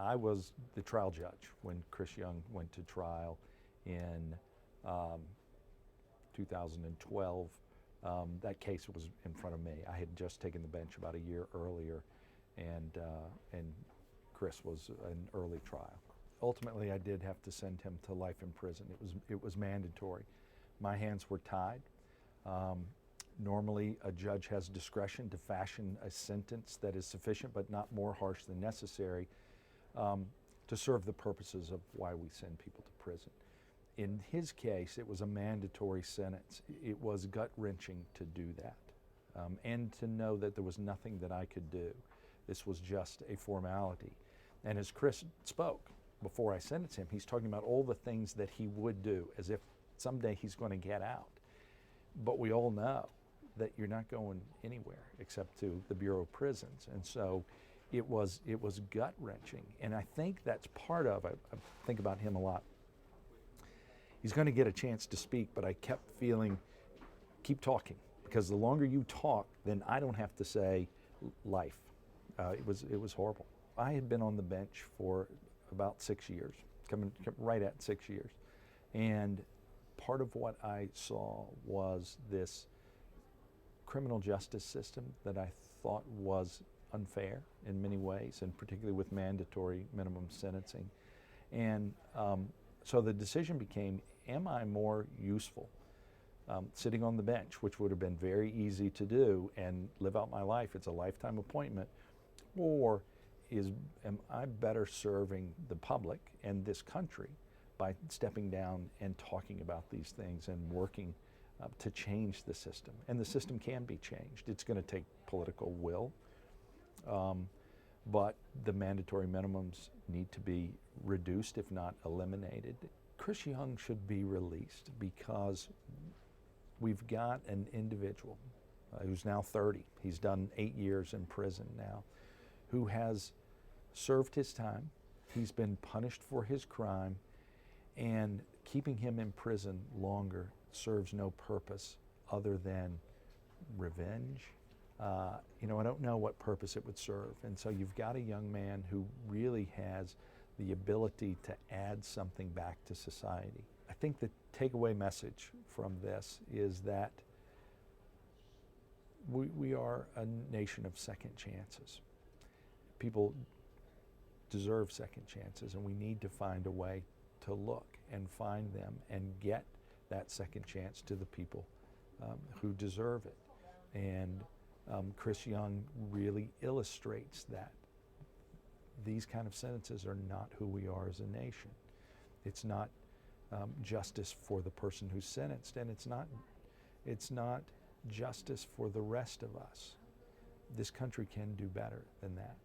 I was the trial judge when Chris Young went to trial in 2012. That case was in front of me. I had just taken the bench about a year earlier, and Chris was an early trial. Ultimately, I did have to send him to life in prison. It was mandatory. My hands were tied. Normally, a judge has discretion to fashion a sentence that is sufficient but not more harsh than necessary to serve the purposes of why we send people to prison. In his case, it was a mandatory sentence. It was gut-wrenching to do that, and to know that there was nothing that I could do. This was just a formality. And as Chris spoke before I sentenced him, he's talking about all the things that he would do as if someday he's going to get out. But we all know that you're not going anywhere except to the Bureau of Prisons. And so it was gut-wrenching. And I think that's part of, I think about him a lot. He's going to get a chance to speak, but I kept feeling, keep talking, because the longer you talk, then I don't have to say life. It was horrible. I had been on the bench for about 6 years, coming right at 6 years. And part of what I saw was this criminal justice system that I thought was unfair in many ways, and particularly with mandatory minimum sentencing. And so the decision became, am I more useful sitting on the bench, which would have been very easy to do and live out my life, it's a lifetime appointment, or am I better serving the public and this country by stepping down and talking about these things and working to change the system? And the system can be changed. It's going to take political will, but the mandatory minimums need to be reduced, if not eliminated. Chris Young should be released because we've got an individual who's now 30. He's done 8 years in prison now, who has served his time. He's been punished for his crime, and keeping him in prison longer serves no purpose other than revenge. I don't know what purpose it would serve. And so you've got a young man who really has the ability to add something back to society. I think the takeaway message from this is that we are a nation of second chances. People deserve second chances, and we need to find a way to look and find them and get that second chance to the people who deserve it. And Chris Young really illustrates that. These kind of sentences are not who we are as a nation. It's not justice for the person who's sentenced, and it's not justice for the rest of us. This country can do better than that.